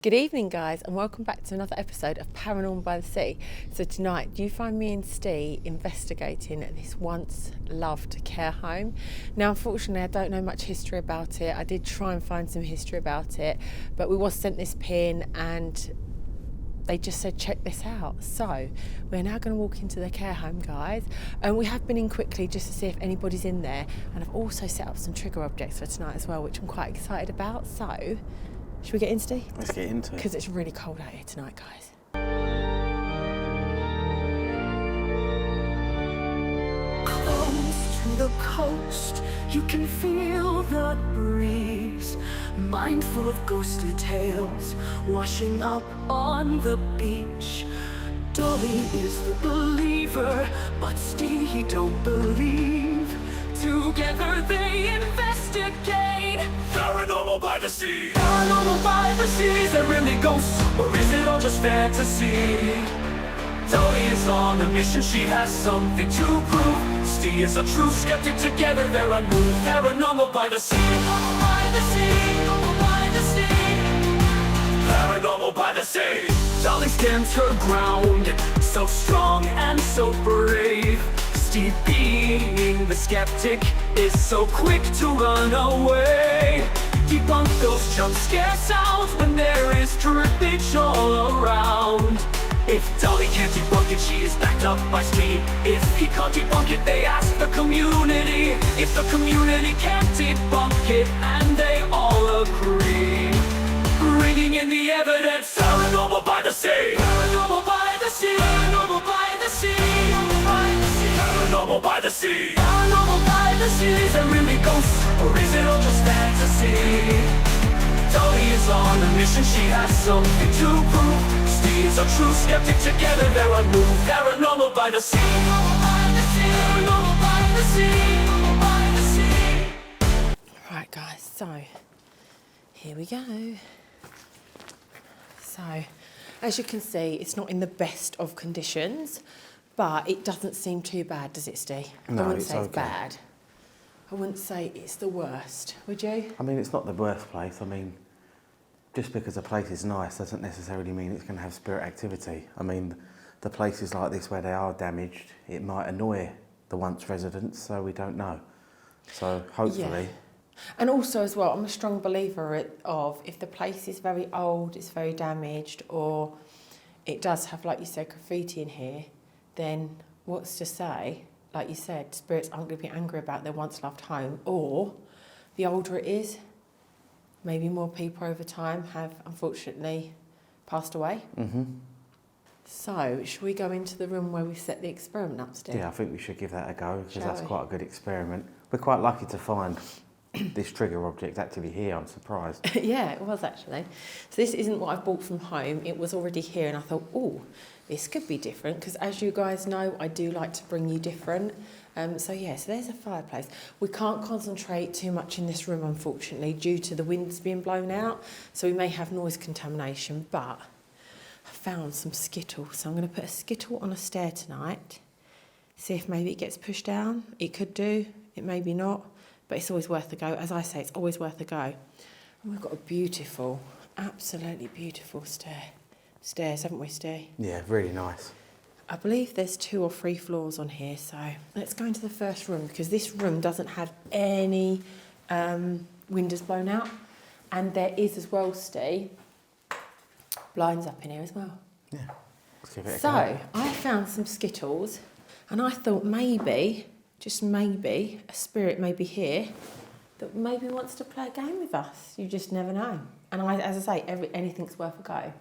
Good evening, guys, and welcome back to another episode of Paranormal by the Sea. So tonight, you find me and Ste investigating this once loved care home. Now, unfortunately, I don't know much history about it. I did try and find some history about it, but we was sent this pin and they just said, check this out. So we're now going to walk into the care home, guys. And we have been in quickly just to see if anybody's in there. And I've also set up some trigger objects for tonight as well, which I'm quite excited about. So should we get in, Steve? Let's get into it. Because it's really cold out here tonight, guys. Close to the coast, you can feel the breeze. Mindful of ghostly tales washing up on the beach. Dollie is the believer, but Ste, he don't believe. Together they investigate. Paranormal by the sea. Paranormal by the sea. Is there really ghosts, or is it all just fantasy? Dollie is on a mission, she has something to prove. Ste is a true skeptic, together they're unmoved. Paranormal by the sea. Paranormal by the sea. Paranormal by the sea. Dollie stands her ground, so strong and so brave. Ste, being the skeptic, is so quick to run away. Debunk those jump scare sounds when there is drippage all around. If Dollie can't debunk it, she is backed up by Ste. If he can't debunk it, they ask the community. If the community can't debunk it, and they all agree, bringing in the evidence. Paranormal by the sea. Paranormal by the sea. Paranormal by the sea. Paranormal by the sea. Paranormal by the sea. Is there really ghosts, or is it all just fantasy? Dollie is on a mission, she has something to prove. Ste is a true skeptic, together they're unmoved. Paranormal by the sea. Paranormal by the sea. Paranormal by the sea. Paranormal by the sea. Right, guys, so here we go. So, as you can see, it's not in the best of conditions, but it doesn't seem too bad, does it, Steve? No, I wouldn't it's say it's okay. bad. I wouldn't say it's the worst, would you? I mean, it's not the worst place. I mean, just because a place is nice doesn't necessarily mean it's going to have spirit activity. I mean, the places like this where they are damaged, it might annoy the once residents, so we don't know. So hopefully... Yeah. And also as well, I'm a strong believer of if the place is very old, it's very damaged, or it does have, like you said, graffiti in here, then what's to say, like you said, spirits aren't going to be angry about their once loved home, or the older it is, maybe more people over time have unfortunately passed away. Mm-hmm. So, should we go into the room where we set the experiment upstairs? Yeah, I think we should give that a go, because Shall that's we? quite a good experiment. We're quite lucky to find this trigger object actually here. I'm surprised. Yeah, it was actually. So this isn't what I've bought from home. It was already here and I thought, oh, this could be different, because as you guys know, I do like to bring you different. So there's a fireplace. We can't concentrate too much in this room, unfortunately, due to the winds being blown out. So we may have noise contamination, but I found some Skittles. So I'm going to put a Skittle on a stair tonight. See if maybe it gets pushed down. It could do, it maybe not. But it's always worth a go. As I say, it's always worth a go. And we've got a beautiful, absolutely beautiful stairs, haven't we, Ste? Yeah, really nice. I believe there's 2 or 3 floors on here, so let's go into the first room, because this room doesn't have any windows blown out. And there is as well, Ste, blinds up in here as well. Yeah, let's give it a go. So, I found some Skittles, and I thought maybe, just maybe, a spirit may be here that maybe wants to play a game with us. You just never know. And as I say, anything's worth a go.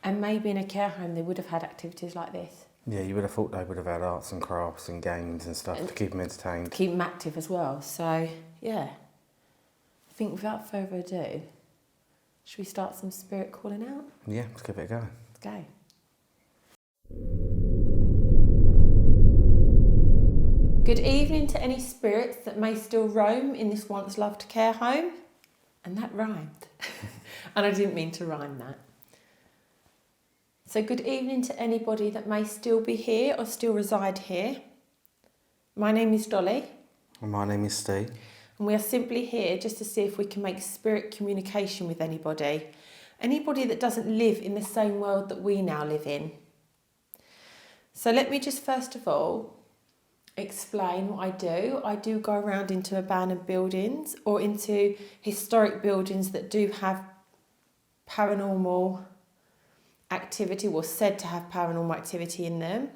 And maybe in a care home they would have had activities like this. Yeah, you would have thought they would have had arts and crafts and games and stuff to keep them entertained. Keep them active as well. So, yeah. I think without further ado, should we start some spirit calling out? Yeah, let's give it a go. Let's go. Good evening to any spirits that may still roam in this once loved care home. And that rhymed. And I didn't mean to rhyme that. So good evening to anybody that may still be here or still reside here. My name is Dollie. And my name is Ste. And we are simply here just to see if we can make spirit communication with anybody. Anybody that doesn't live in the same world that we now live in. So let me just first of all explain what I do. I do go around into abandoned buildings or into historic buildings that do have paranormal activity or said to have paranormal activity in them.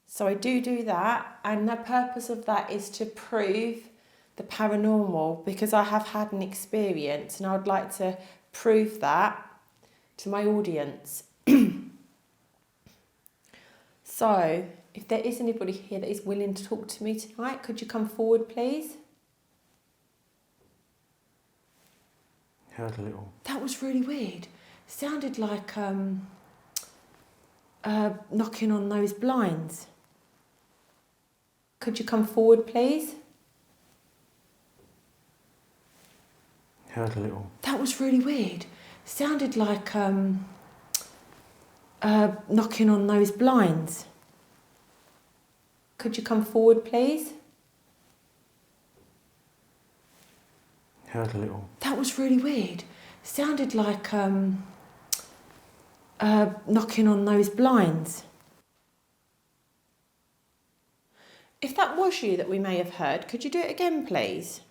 So I do that, and the purpose of that is to prove the paranormal, because I have had an experience and I would like to prove that to my audience. So if there is anybody here that is willing to talk to me tonight, could you come forward, please? Heard a little. That was really weird. Sounded like knocking on those blinds. Could you come forward, please? Heard a little. That was really weird. Sounded like knocking on those blinds. Could you come forward, please? Heard a little. That was really weird. Sounded like knocking on those blinds. If that was you that we may have heard, could you do it again, please?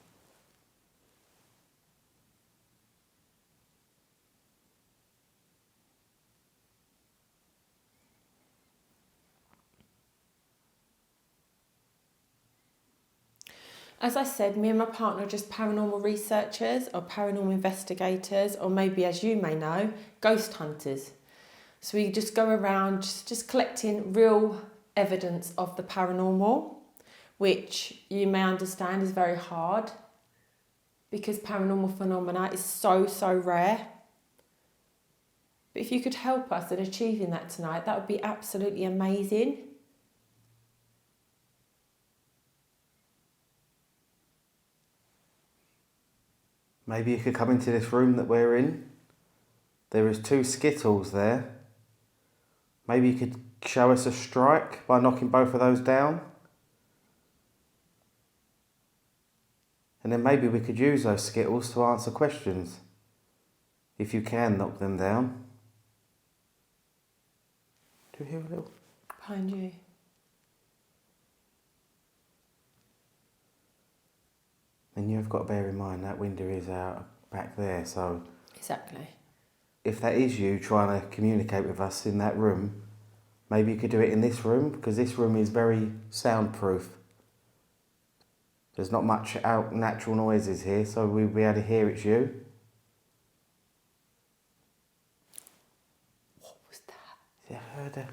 As I said, me and my partner are just paranormal researchers or paranormal investigators, or maybe, as you may know, ghost hunters. So we just go around just collecting real evidence of the paranormal, which you may understand is very hard because paranormal phenomena is so rare. But if you could help us in achieving that tonight, that would be absolutely amazing. Maybe you could come into this room that we're in. There is 2 skittles there. Maybe you could show us a strike by knocking both of those down. And then maybe we could use those skittles to answer questions. If you can knock them down. Do you hear a little? Behind you. And you've got to bear in mind that window is out back there, so... Exactly. If that is you trying to communicate with us in that room, maybe you could do it in this room, because this room is very soundproof. There's not much natural noises here, so we'll be able to hear it's you. What was that? Yeah, I heard it.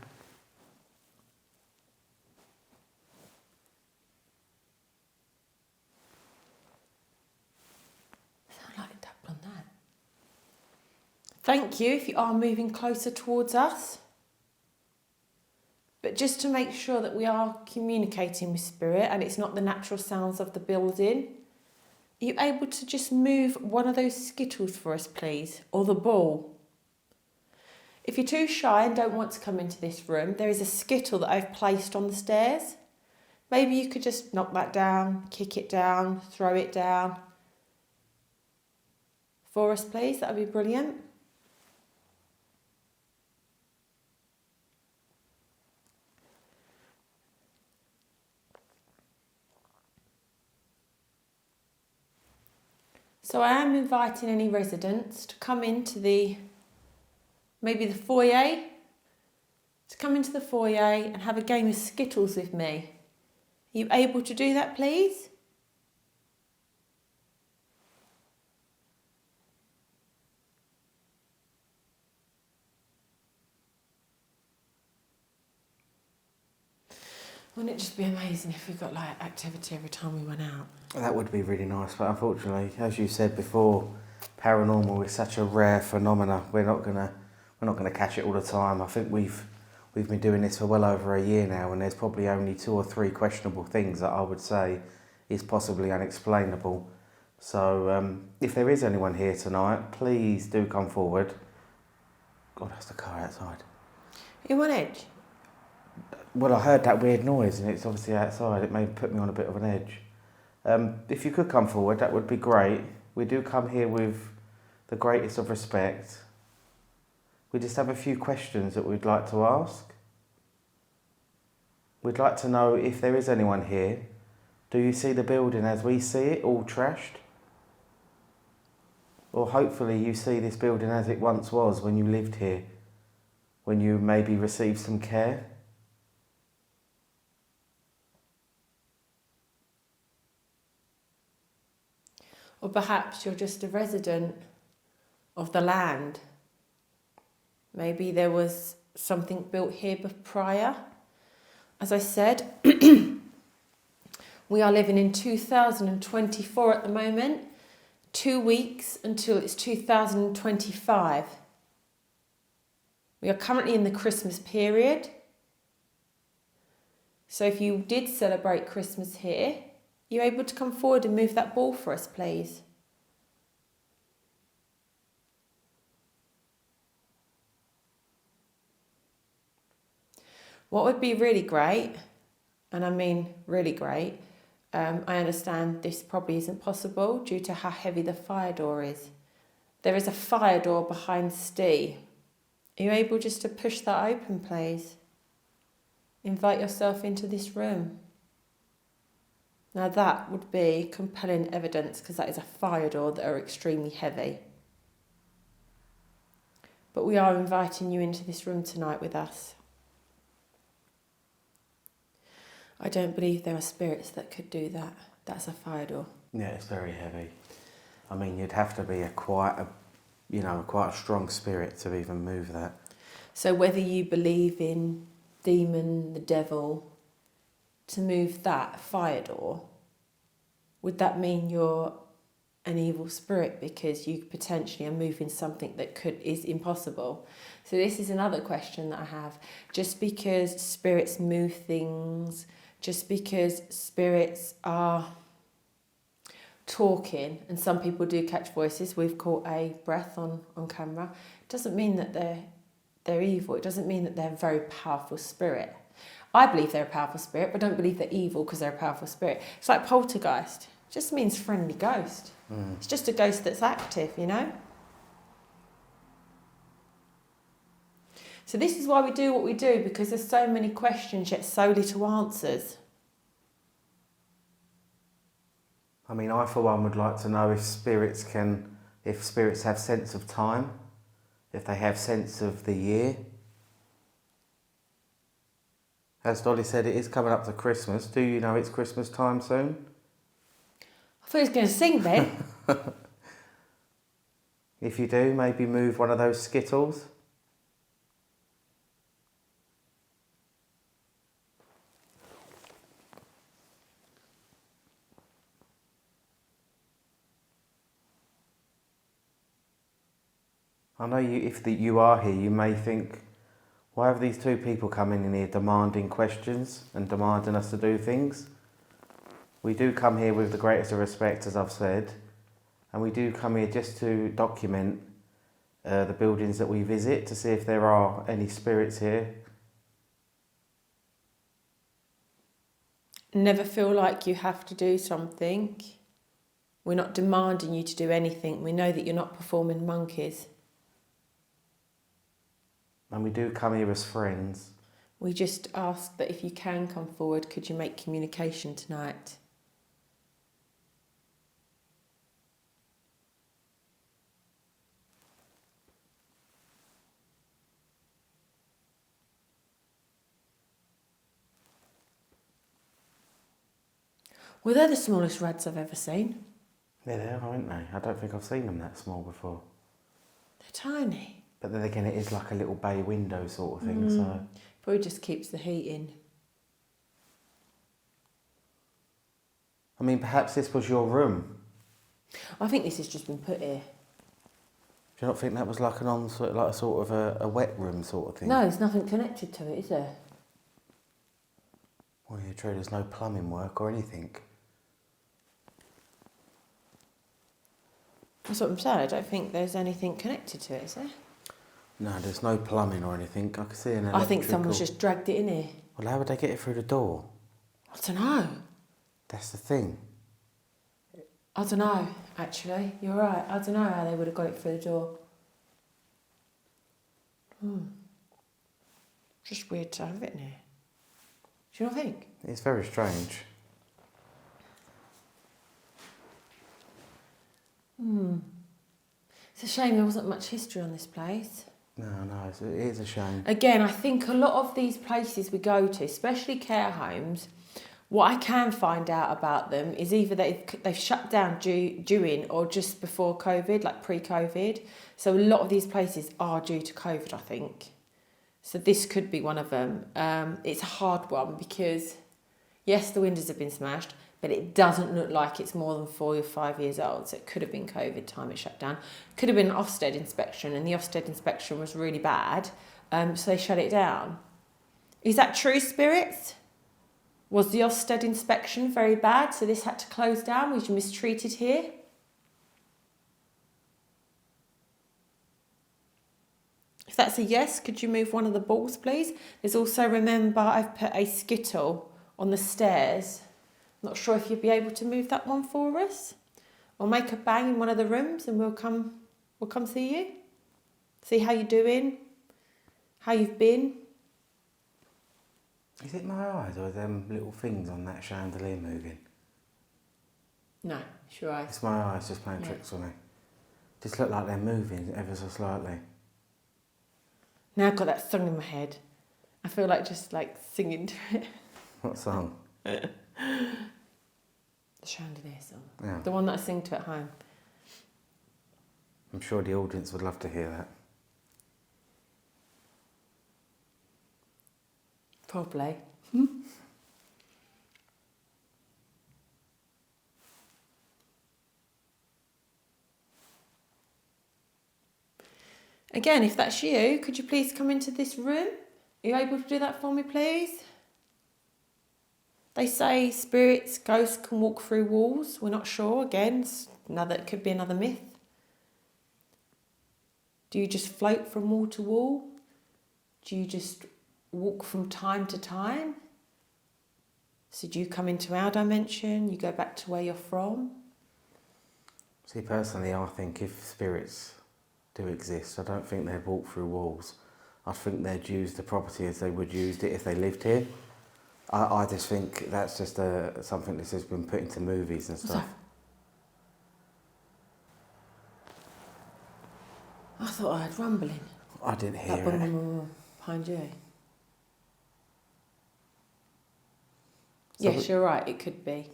Sound like a tap on that. Thank you if you are moving closer towards us. But just to make sure that we are communicating with spirit and it's not the natural sounds of the building, are you able to just move one of those skittles for us, please? Or the ball? If you're too shy and don't want to come into this room, there is a skittle that I've placed on the stairs. Maybe you could just knock that down, kick it down, throw it down for us, please. That would be brilliant. So I am inviting any residents to come into maybe the foyer, to come into the foyer and have a game of skittles with me. Are you able to do that, please? Wouldn't it just be amazing if we got like activity every time we went out? That would be really nice, but unfortunately, as you said before, paranormal is such a rare phenomena. We're not gonna catch it all the time. I think we've been doing this for well over a year now, and there's probably only 2 or 3 questionable things that I would say is possibly unexplainable. So if there is anyone here tonight, please do come forward. God, that's the car outside. Are you on edge? Well, I heard that weird noise and it's obviously outside. It may put me on a bit of an edge. If you could come forward, that would be great. We do come here with the greatest of respect, we just have a few questions that we'd like to ask. We'd like to know if there is anyone here. Do you see the building as we see it, all trashed? Or hopefully you see this building as it once was when you lived here, when you maybe received some care. Or perhaps you're just a resident of the land. Maybe there was something built here prior. As I said, we are living in 2024 at the moment. 2 weeks until it's 2025. We are currently in the Christmas period. So if you did celebrate Christmas here, you're able to come forward and move that ball for us, please. What would be really great, and I mean really great, I understand this probably isn't possible due to how heavy the fire door is. There is a fire door behind Ste. Are you able just to push that open, please? Invite yourself into this room. Now that would be compelling evidence because that is a fire door that are extremely heavy. But we are inviting you into this room tonight with us. I don't believe there are spirits that could do that. That's a fire door. Yeah, it's very heavy. I mean, you'd have to be quite a strong spirit to even move that. So whether you believe in demon, the devil, to move that fire door, would that mean you're an evil spirit because you potentially are moving something that is impossible? So this is another question that I have. Just because spirits move things, just because spirits are talking, and some people do catch voices, we've caught a breath on camera, doesn't mean that they're evil. It doesn't mean that they're a very powerful spirit. I believe they're a powerful spirit, but I don't believe they're evil because they're a powerful spirit. It's like poltergeist. It just means friendly ghost. It's just a ghost that's active, you know? So this is why we do what we do, because there's so many questions yet so little answers. I mean, I for one would like to know if spirits have sense of time, if they have sense of the year. As Dolly said, it is coming up to Christmas. Do you know it's Christmas time soon? I thought he was going to sing then. If you do, maybe move one of those Skittles. I know if you are here, you may think, why have these two people coming in here demanding questions and demanding us to do things? We do come here with the greatest of respect, as I've said, and we do come here just to document the buildings that we visit to see if there are any spirits here. Never feel like you have to do something. We're not demanding you to do anything. We know that you're not performing monkeys. And we do come here as friends. We just ask that if you can come forward, could you make communication tonight? Well, they're the smallest rats I've ever seen. Yeah, they are, aren't they? I don't think I've seen them that small before. They're tiny. But then again, it is like a little bay window sort of thing, so... Probably just keeps the heat in. I mean, perhaps this was your room. I think this has just been put here. Do you not think that was like a sort of a wet room sort of thing? No, there's nothing connected to it, is there? Well, yeah, true, there's no plumbing work or anything. That's what I'm saying. I don't think there's anything connected to it, is there? No, there's no plumbing or anything. I can see an electrical... I think someone's just dragged it in here. Well, how would they get it through the door? I don't know. That's the thing. I don't know, actually. You're right. I don't know how they would have got it through the door. Just weird to have it in here. Do you not think? It's very strange. It's a shame there wasn't much history on this place. No, it is a shame. Again, I think a lot of these places we go to, especially care homes, what I can find out about them is either they've shut down during or just before COVID, like pre-COVID. So a lot of these places are due to COVID, I think. So this could be one of them. It's a hard one because, yes, the windows have been smashed, but it doesn't look like it's more than 4 or 5 years old. So it could have been COVID time it shut down. Could have been an Ofsted inspection, and the Ofsted inspection was really bad, so they shut it down. Is that true, spirits? Was the Ofsted inspection very bad, so this had to close down? Was you mistreated here? If that's a yes, could you move one of the balls, please? There's also, remember, I've put a skittle on the stairs. Not sure if you'd be able to move that one for us, or make a bang in one of the rooms, and we'll come see you, see how you're doing, how you've been. Is it my eyes or are them little things on that chandelier moving? No, it's your eyes. It's my eyes just playing tricks on me. Just look like they're moving ever so slightly. Now I've got that song in my head. I feel like just like singing to it. What song? The chandelier song. Yeah. The one that I sing to at home. I'm sure the audience would love to hear that. Probably. Again, if that's you, could you please come into this room? Are you able to do that for me, please? They say spirits, ghosts can walk through walls. We're not sure. Again, it could be another myth. Do you just float from wall to wall? Do you just walk from time to time? So do you come into our dimension? You go back to where you're from? See, personally, I think if spirits do exist, I don't think they'd walk through walls. I think they'd use the property as they would use it if they lived here. I just think that's just something that's just been put into movies and stuff. I thought I heard rumbling. I didn't hear That boom behind you. Yes, you're right, it could be.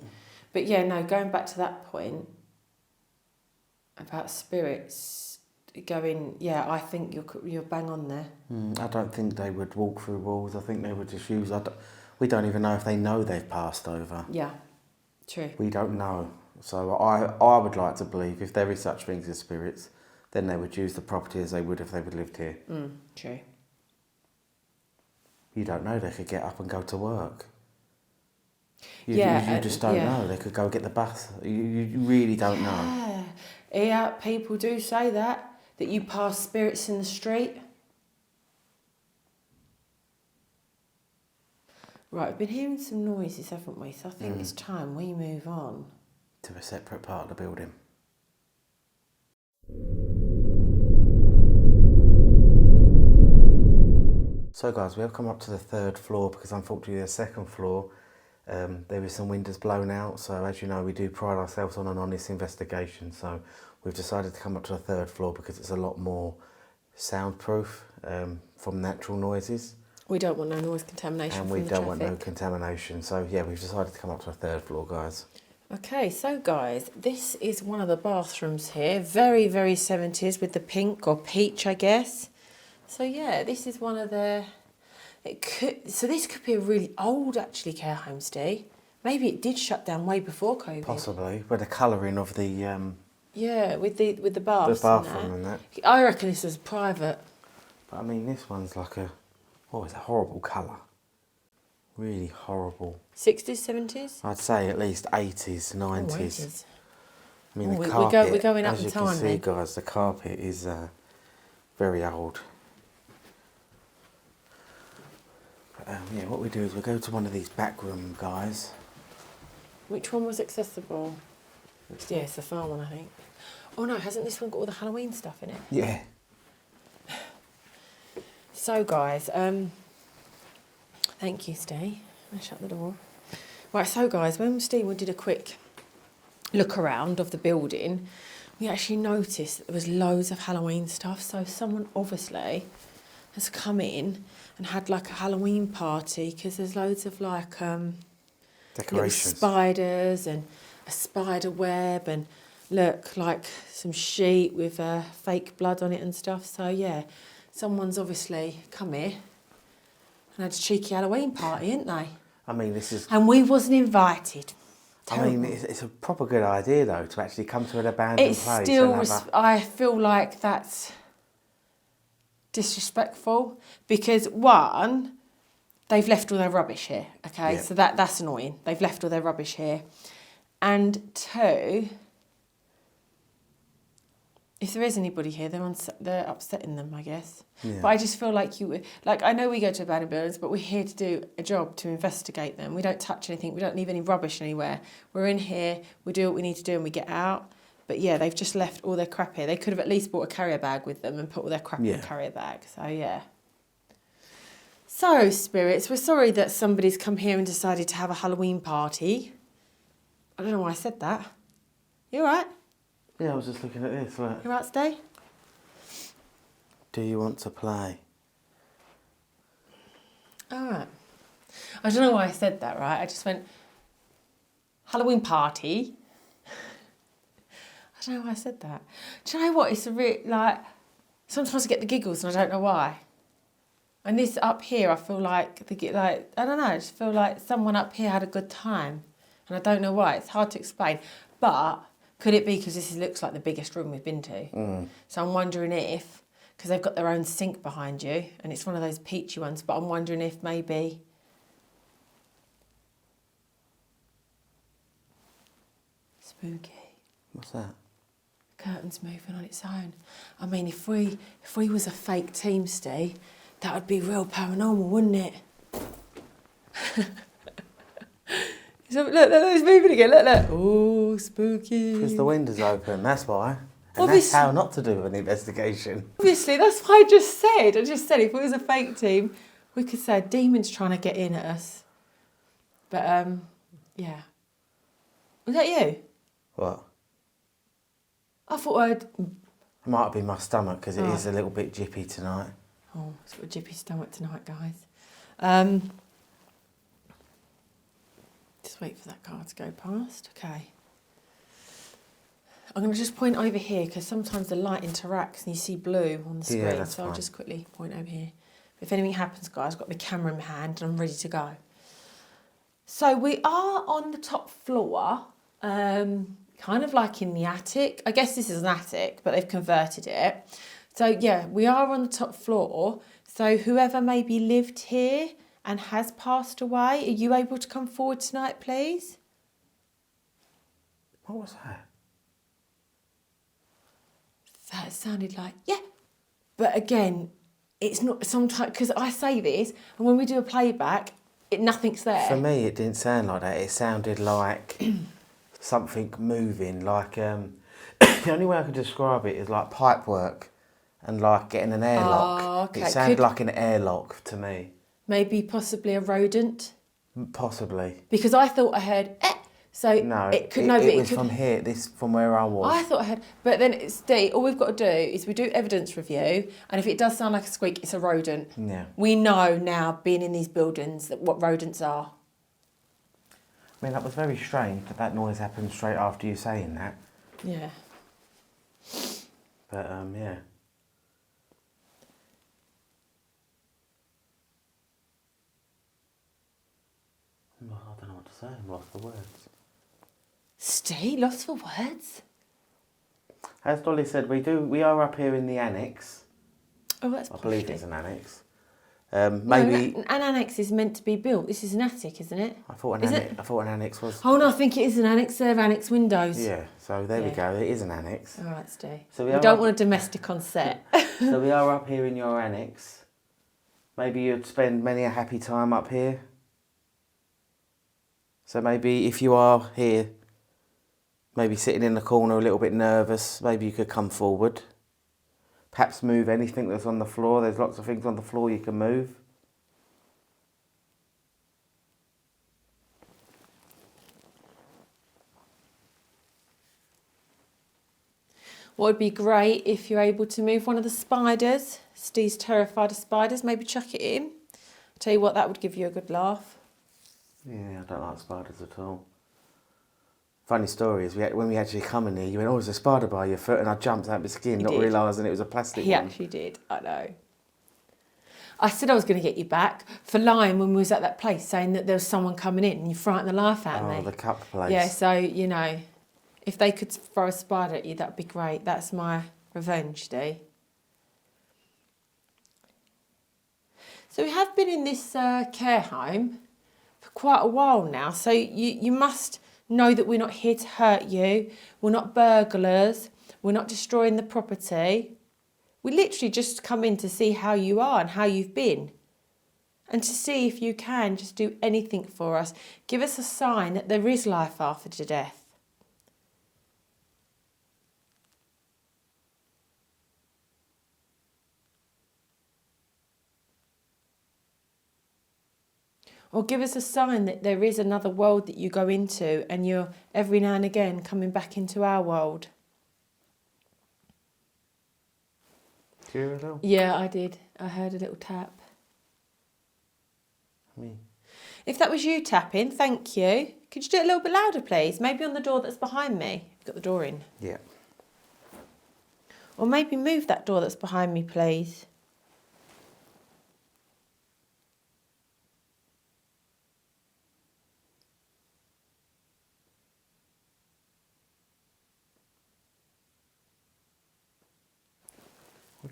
But yeah, no, going back to that point about spirits going, yeah, I think you're bang on there. I don't think they would walk through walls. I think they would just use... we don't even know if they know they've passed over. Yeah, true. We don't know. So I would like to believe if there is such things as spirits, then they would use the property as they would if they would lived here. True. You don't know, they could get up and go to work. You just don't know. They could go get the bus. You really don't know. Yeah, people do say that you pass spirits in the street. Right, we've been hearing some noises, haven't we? So I think it's time we move on. To a separate part of the building. So guys, we have come up to the 3rd floor because unfortunately the 2nd floor there is some windows blown out. So as you know, we do pride ourselves on an honest investigation. So we've decided to come up to the 3rd floor because it's a lot more soundproof from natural noises. We don't want no noise contamination and from we the don't traffic. want no contamination. So yeah, we've decided to come up to the 3rd floor, guys. Okay, so guys, this is one of the bathrooms here. Very, very 70s with the pink or peach, I guess. So yeah, this is one of the... So this could be a really old, actually, care home, Steve. Maybe it did shut down way before COVID. Possibly, with the colouring of the... yeah, with the baths. The bathroom and that. I reckon this was private. But I mean, this one's like a... Oh, it's a horrible colour. Really horrible. 60s, 70s? I'd say at least 80s, 90s. 80s. I mean, the we're carpet, going up as in you time can see, then. guys, the carpet is very old. But, yeah, what we do is we go to one of these back room guys. Which one was accessible? Yeah, it's the far one, I think. Oh no, hasn't this one got all the Halloween stuff in it? Yeah. So guys, thank you, Steve. I shut the door. Right, so guys, when Steve did a quick look around of the building, we actually noticed that there was loads of Halloween stuff. So someone obviously has come in and had like a Halloween party, because there's loads of like little Decorations. spiders and a spider web, and look, like some sheet with fake blood on it and stuff. So yeah, someone's obviously come here and had a cheeky Halloween party, ain't they? I mean, this is... And we wasn't invited. I mean, Terrible. it's a proper good idea, though, to actually come to an abandoned It's place. still, and have I feel like that's disrespectful, because one, they've left all their rubbish here, okay? Yeah. So that's annoying. They've left all their rubbish here. And two, if there is anybody here, they're upsetting them, I guess. Yeah. But I just feel like I know we go to abandoned buildings, but we're here to do a job, to investigate them. We don't touch anything. We don't leave any rubbish anywhere. We're in here, we do what we need to do, and we get out. But yeah, they've just left all their crap here. They could have at least brought a carrier bag with them and put all their crap in a carrier bag. So yeah. So, spirits, we're sorry that somebody's come here and decided to have a Halloween party. I don't know why I said that. You all right? Yeah, I was just looking at this. Look. You all right, Stay? Do you want to play? All right. I don't know why I said that, right? I just went, Halloween party. I don't know why I said that. Do you know what? It's a real, like, sometimes I get the giggles and I don't know why. And this up here, I feel like, I don't know, I just feel like someone up here had a good time. And I don't know why. It's hard to explain. But could it be because this looks like the biggest room we've been to? Mm. So I'm wondering if, because they've got their own sink behind you, and it's one of those peachy ones, but I'm wondering if maybe... Spooky. What's that? Curtains moving on its own. I mean, if we was a fake team, Steve, that would be real paranormal, wouldn't it? So, look, it's moving again. Look. Oh, spooky. Because the window's open, that's why. And Obviously, that's how not to do an investigation. obviously, that's what I just said. I just said if we was a fake team, we could say a demon's trying to get in at us. But, yeah. Was that you? What? I thought I'd... It might be my stomach, because it Oh. is a little bit jippy tonight. Oh, it's got a jippy stomach tonight, guys. Just wait for that car to go past. Okay. I'm going to just point over here, because sometimes the light interacts and you see blue on the screen. Yeah, that's so I'll fine. just quickly point over here. If anything happens, guys, I've got the camera in my hand and I'm ready to go. So we are on the top floor, kind of like in the attic. I guess this is an attic, but they've converted it. So yeah, we are on the top floor. So whoever maybe lived here and has passed away, are you able to come forward tonight, please? What was that? That sounded like, yeah. But again, it's not sometimes, because I say this, and when we do a playback, nothing's there. For me, it didn't sound like that. It sounded like something moving, like... the only way I could describe it is like pipe work and like getting an airlock. Oh, okay. It sounded like an airlock to me. Maybe possibly a rodent. Possibly. Because I thought I heard, so No, it could, it but was from here, from where I was. I thought I had, but then it's all we've got to do is we do evidence review, and if it does sound like a squeak, it's a rodent. Yeah. We know now, being in these buildings, that what rodents are. I mean, that was very strange that noise happened straight after you saying that. Yeah. But, yeah. Well, I don't know what to say. I'm lost for words. Steve, lost for words? As Dolly said, we are up here in the annex. Oh, that's I believe posh. it's an annex. No, Maybe an annex is meant to be built. This is an attic, isn't it? I thought Is I thought an annex was. Oh no, I think it is an annex. They have annex windows. Yeah. So there we Yeah. go. It is an annex. All right, Steve. So we are don't up- want a domestic on set. So we are up here in your annex. Maybe you'd spend many a happy time up here. So maybe if you are here, Maybe sitting in the corner a little bit nervous. Maybe you could come forward. Perhaps move anything that's on the floor. There's lots of things on the floor you can move. What would be great if you're able to move one of the spiders. Steve's terrified of spiders. Maybe chuck it in. Tell you what, that would give you a good laugh. Yeah, I don't like spiders at all. Funny story is, when we actually come in here, you went, oh, there's a spider by your foot, and I jumped out of my skin, not realising it was a plastic He one. actually did, I know. I said I was going to get you back for lying when we was at that place, saying that there was someone coming in, and you frightened the life out of me. Oh, the cup place. Yeah, so, you know, if they could throw a spider at you, that'd be great. That's my revenge, Steve. So we have been in this care home for quite a while now, so you must know that we're not here to hurt you. We're not burglars. We're not destroying the property. We literally just come in to see how you are and how you've been, and to see if you can just do anything for us. Give us a sign that there is life after death. Or give us a sign that there is another world that you go into, and you're every now and again coming back into our world. Did you hear a little? Yeah, I did. I heard a little tap. Me. If that was you tapping, thank you. Could you do it a little bit louder, please? Maybe on the door that's behind me. You've got the door in. Yeah. Or maybe move that door that's behind me, please.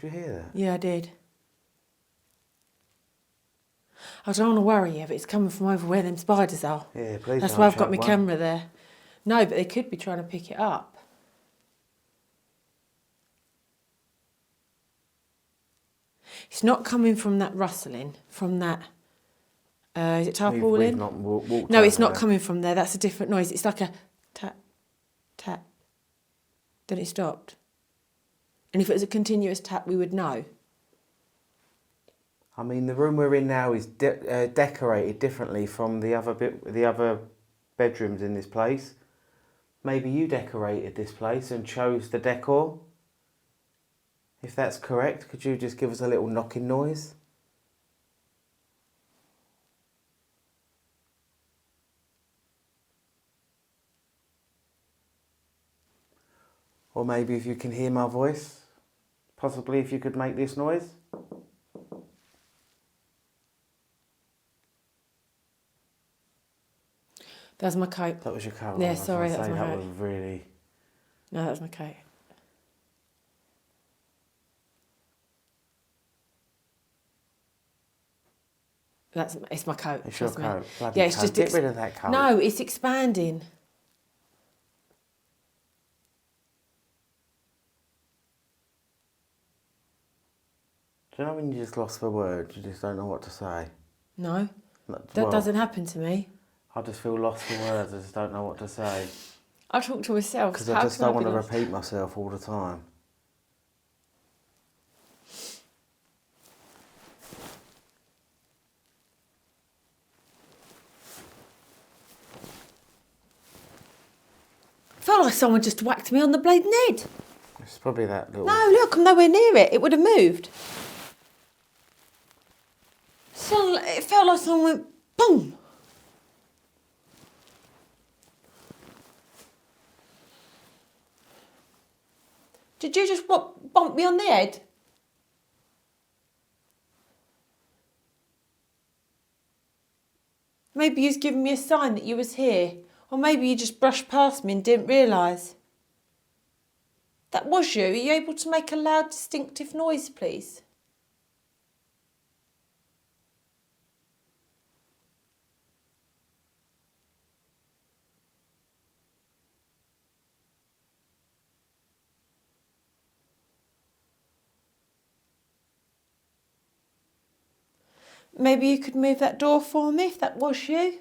Did you hear that? Yeah, I did. I don't want to worry you, but it's coming from over where them spiders are. Yeah, please. That's don't why I've got shove my one. camera there. No, but they could be trying to pick it up. It's not coming from that rustling, from that... is it We've tarpaulin? not walked No, it's over not there. coming from there. That's a different noise. It's like a tap, tap. Then it stopped. And if it was a continuous tap, we would know. I mean, the room we're in now is decorated differently from the other bedrooms in this place. Maybe you decorated this place and chose the decor. If that's correct, could you just give us a little knocking noise? Or maybe if you can hear my voice, possibly if you could make this noise. That was my coat. That was your coat. Yeah, I was sorry, gonna that was say, my that coat. was really... No, that was my coat. It's my coat. It's your trust me. coat. Bloody Yeah, it's coat. just Get rid of that coat. No, it's expanding. Do you know when you just lost for words, you just don't know what to say? No, That that doesn't happen to me. I just feel lost for words, I just don't know what to say. I talk to myself. Because How I just can don't want be to lost? repeat myself all the time. I felt like someone just whacked me on the bleeding head. It's probably that little... No, look, I'm nowhere near it. It would have moved. So it felt like someone went boom. Did you just bump me on the head? Maybe you was giving me a sign that you was here. Or maybe you just brushed past me and didn't realise. That was you. Are you able to make a loud, distinctive noise, please? Maybe you could move that door for me if that was you.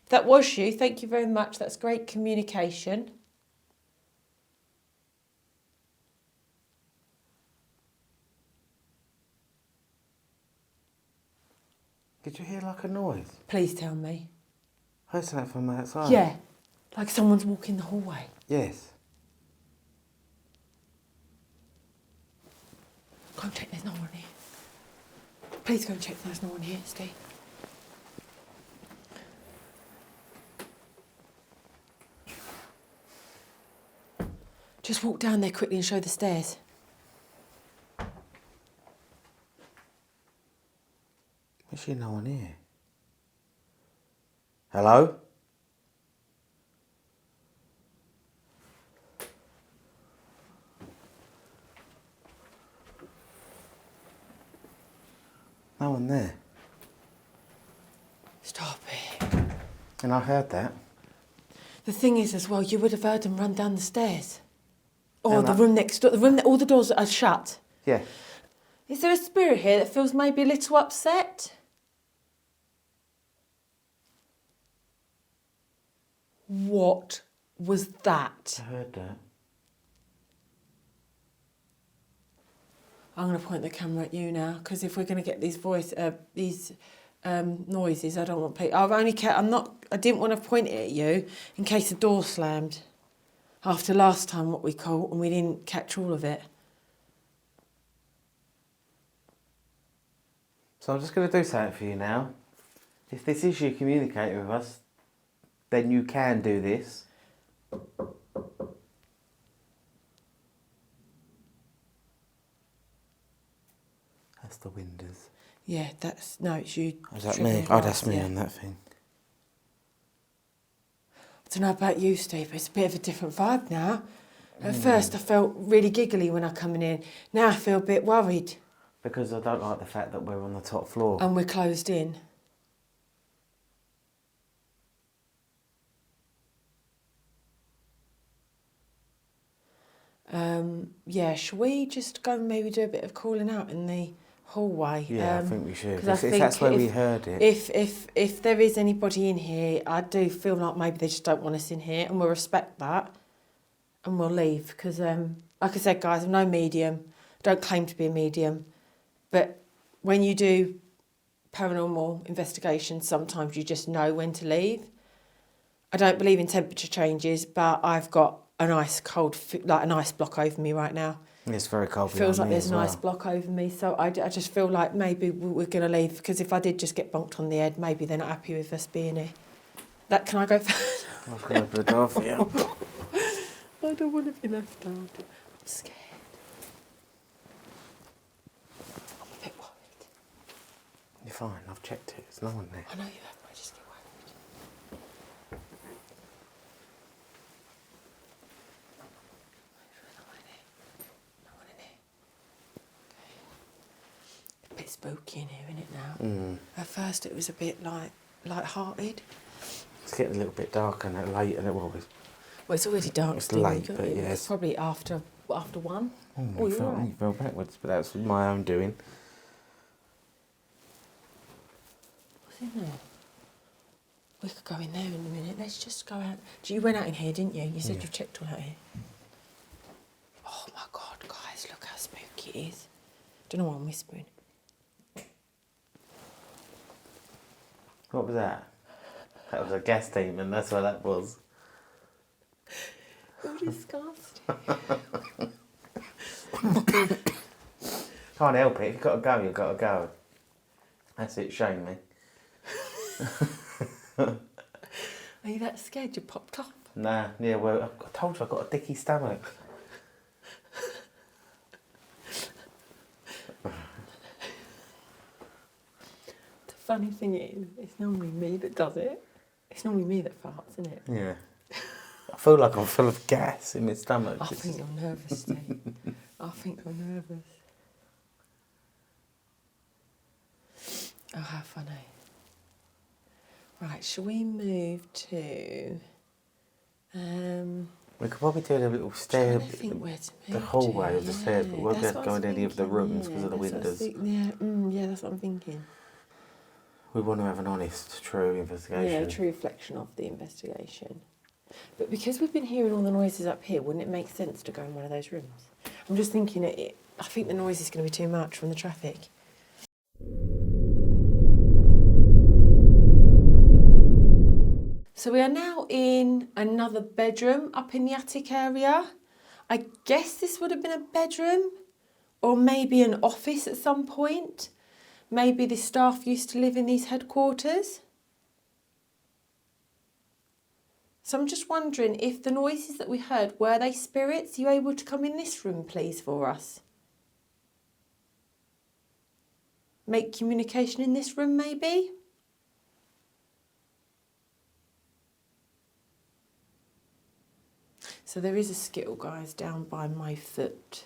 That was you. Thank you very much. That's great communication. Did you hear like a noise? Please tell me. I heard something from outside. Yeah, like someone's walking the hallway. Yes. Go and check there's no one here. Please go and check there's no one here, Steve. Just walk down there quickly and show the stairs. Actually, no one here. Hello? No one there. Stop it. And I heard that. The thing is as well, you would have heard them run down the stairs. Or And the room next door, the room that all the doors are shut. Yeah. Is there a spirit here that feels maybe a little upset? What was that? I heard that. I'm going to point the camera at you now, because if we're going to get these noises, I don't want people. I didn't want to point it at you in case the door slammed. After last time, what we caught, and we didn't catch all of it. So I'm just going to do something for you now. If this is you communicating with us, then you can do this. That's the windows. Yeah, it's you. Is that tripping me? across, Oh, that's me yeah. on that thing. I don't know about you, Steve, but it's a bit of a different vibe now. At first, I felt really giggly when I come in. Now I feel a bit worried. Because I don't like the fact that we're on the top floor. And we're closed in. Yeah, shall we just go and maybe do a bit of calling out in the hallway? Yeah, I think we should. 'cause I If that's where think we heard it. If there is anybody in here, I do feel like maybe they just don't want us in here, and we'll respect that, and we'll leave. Because, like I said, guys, I'm no medium. I don't claim to be a medium, but when you do paranormal investigations, sometimes you just know when to leave. I don't believe in temperature changes, but I've got an ice block over me right now. It's very cold. It feels like behind me there's as an ice well. block over me, so I just feel like maybe we're going to leave, because if I did just get bonked on the head, maybe they're not happy with us being here. Can I go first? I'm going to open the door for you. I don't want to be left out. I'm scared. I'm a bit worried. You're fine. I've checked it. There's no one there. I know you have, but I just get worried. No one in here. A bit spooky in here, isn't it now? Mm. At first it was a bit light-hearted. It's getting a little bit dark and late, and it will be. Well, it's already dark. It's Steve. late, but yeah, It's probably after 1. You fell backwards, but that's my own doing. What's in there? We could go in there in a minute. Let's just go out. You went out in here, didn't you? You said Yeah. you checked all out here. Oh my God, guys, look how spooky it is. Don't know why I'm whispering. What was that? That was a gas demon, that's what that was. Oh, disgusting. Can't help it. If you've got to go, you've got to go. That's it, shame me. Are you that scared you popped off? Nah, yeah, well, I told you I've got a dicky stomach. The funny thing is, it's normally me that does it. It's normally me that farts, isn't it? Yeah. I feel like I'm full of gas in my stomach. I think you're nervous, Steve. I think you're nervous. Oh, how funny. Right, shall we move to... We could probably do a little stair, trying to think where to the move hallway to. of the stairs, but we won't be That's able to what go I in was any of the thinking, rooms because of the that's what I was windows. yeah, that's what I'm thinking. We want to have an honest, true investigation. Yeah, a true reflection of the investigation. But because we've been hearing all the noises up here, wouldn't it make sense to go in one of those rooms? I'm just thinking, I think the noise is going to be too much from the traffic. So we are now in another bedroom up in the attic area. I guess this would have been a bedroom or maybe an office at some point. Maybe the staff used to live in these headquarters. So I'm just wondering if the noises that we heard, were they spirits? Are you able to come in this room, please, for us? Make communication in this room, maybe? So there is a skittle, guys, down by my foot.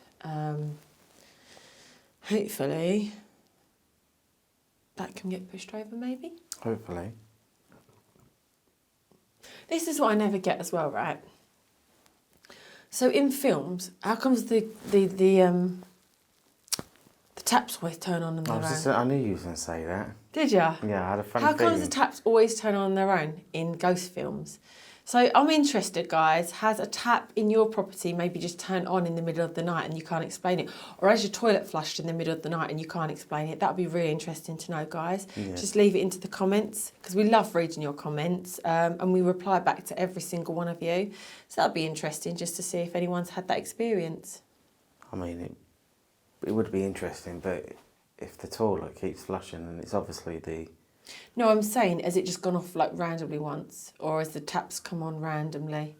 Hopefully that can get pushed over, maybe? Hopefully. This is what I never get as well, right? So in films, how comes the taps always turn on their own? I knew you was going to say that. Did ya? Yeah, I had a funny How feeling. comes the taps always turn on their own in ghost films? So I'm interested, guys, has a tap in your property maybe just turned on in the middle of the night and you can't explain it? Or has your toilet flushed in the middle of the night and you can't explain it? That would be really interesting to know, guys. Yeah. Just leave it into the comments because we love reading your comments and we reply back to every single one of you. So that'd be interesting just to see if anyone's had that experience. I mean, it would be interesting, but if the toilet keeps flushing, then it's obviously the... No, I'm saying, has it just gone off like randomly once? Or has the taps come on randomly?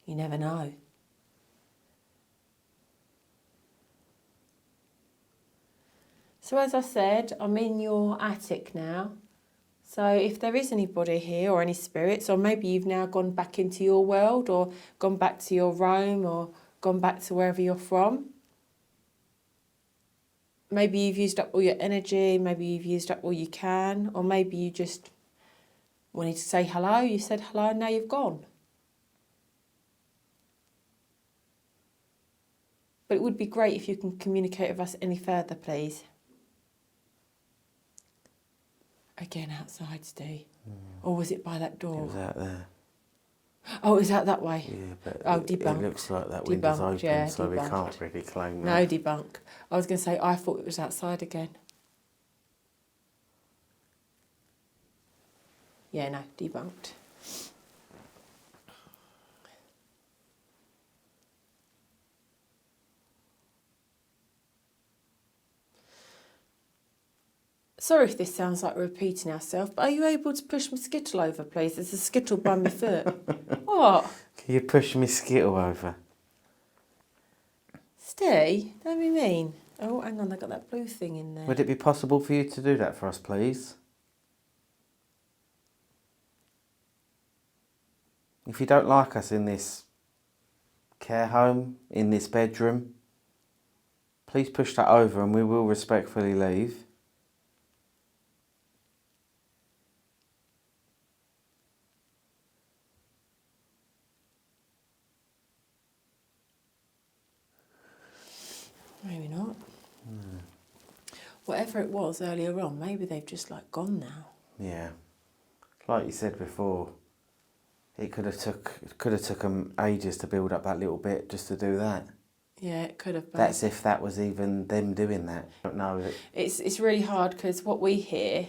You never know. So as I said, I'm in your attic now. So if there is anybody here or any spirits, or maybe you've now gone back into your world or gone back to your Rome or gone back to wherever you're from. Maybe you've used up all your energy, maybe you've used up all you can, or maybe you just wanted to say hello, you said hello, and now you've gone. But it would be great if you can communicate with us any further, please. Again, outside, Steve. Or was it by that door? It was out there. Oh, it was out that way? Yeah, but debunked. it looks like that window's Debunked, open, yeah, so we debunked. can't really claim No, that. debunk. I was going to say, I thought it was outside again. Yeah, no, debunked. Sorry if this sounds like we're repeating ourselves, but are you able to push my skittle over, please? There's a skittle by my foot. What? Can you push me skittle over? Stay? Don't be mean. Oh, hang on, I got that blue thing in there. Would it be possible for you to do that for us, please? If you don't like us in this care home, in this bedroom, please push that over and we will respectfully leave. Maybe not. Whatever it was earlier on, maybe they've just like gone now. Yeah, like you said before, it could have took them ages to build up that little bit just to do that. Yeah, it could have been. That's if that was even them doing that. I don't know. It's really hard because what we hear.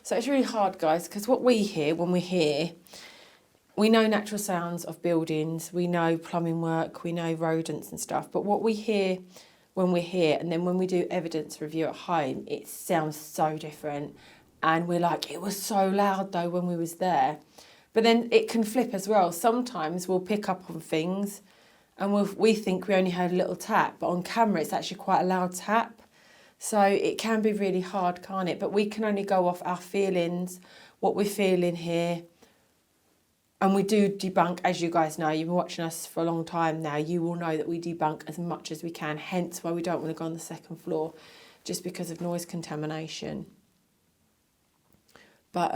So it's really hard, guys, because what we hear when we're here, we know natural sounds of buildings, we know plumbing work, we know rodents and stuff. But what we hear when we're here and then when we do evidence review at home, it sounds so different. And we're like, it was so loud though when we was there. But then it can flip as well. Sometimes we'll pick up on things and we think we only heard a little tap, but on camera it's actually quite a loud tap. So it can be really hard, can't it? But we can only go off our feelings, what we're feeling here. And we do debunk, as you guys know, you've been watching us for a long time now, you will know that we debunk as much as we can, hence why we don't want to go on the second floor, just because of noise contamination. But,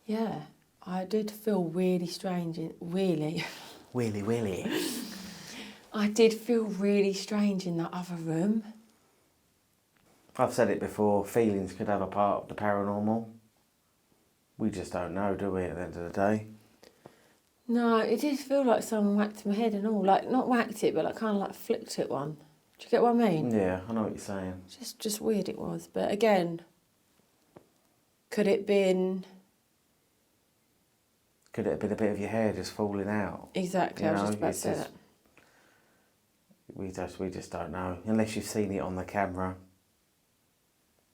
yeah, I did feel really strange, really. Willy. I did feel really strange in that other room. I've said it before, feelings could have a part of the paranormal. We just don't know, do we, at the end of the day? No, it did feel like someone whacked my head and all. Like, not whacked it, but like kind of like flicked it one. Do you get what I mean? Yeah, I know what you're saying. Just weird it was. But again, could it have been a bit of your hair just falling out? Exactly, You I was know, just about to it's say just- that. We just don't know. Unless you've seen it on the camera.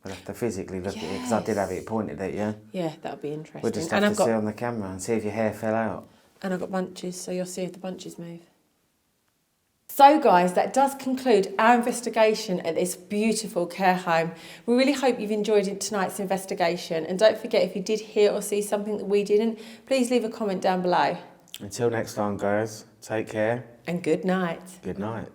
We'll have to physically look at it, because I did have it pointed at you. Yeah, that would be interesting. We'll just and have I've to got see on the camera and see if your hair fell out. and I've got bunches, so you'll see if the bunches move. So guys, that does conclude our investigation at this beautiful care home. We really hope you've enjoyed tonight's investigation, and don't forget, if you did hear or see something that we didn't, please leave a comment down below. Until next time, guys, take care. And good night. Good night.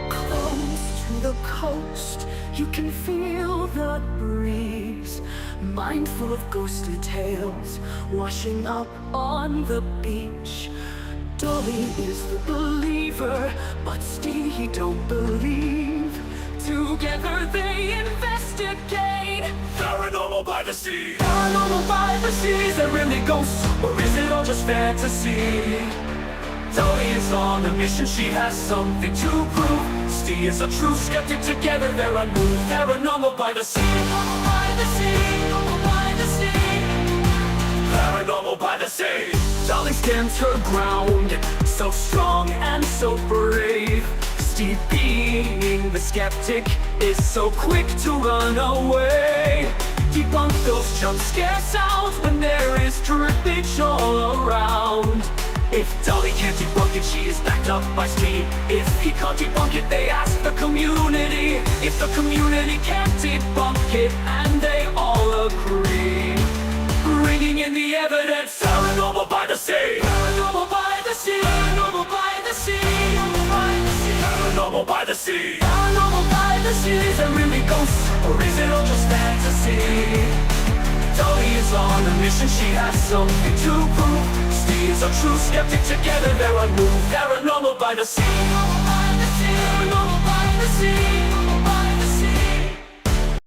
Close to the coast, you can feel the breeze. Mindful of ghostly tales washing up on the beach. Dollie is the believer, but Ste don't believe. Together they investigate. Paranormal by the sea. Paranormal by the sea. Is there really ghosts, or is it all just fantasy? Dollie is on a mission, she has something to prove. Ste is a true skeptic, together they're unmoved. Paranormal by the sea. Paranormal by the sea. Paranormal by the sea. Paranormal by the sea. Dollie stands her ground, so strong and so brave. Ste, being the skeptic, is so quick to run away. Debunk those jump scare sounds when there is trippage all around. If Dollie can't debunk it, she is backed up by Ste. If he can't debunk it, they ask the community. If the community can't debunk it, and they all agree, bringing in the evidence. Paranormal by the sea. Paranormal by the sea. Paranormal by the sea. Paranormal by the sea. Paranormal by the sea. Paranormal by the sea. Is there really ghosts, or is it all just fantasy? Dollie is on a mission, she has something to prove. Ste is a true skeptic, together they're unmoved. Paranormal by the sea.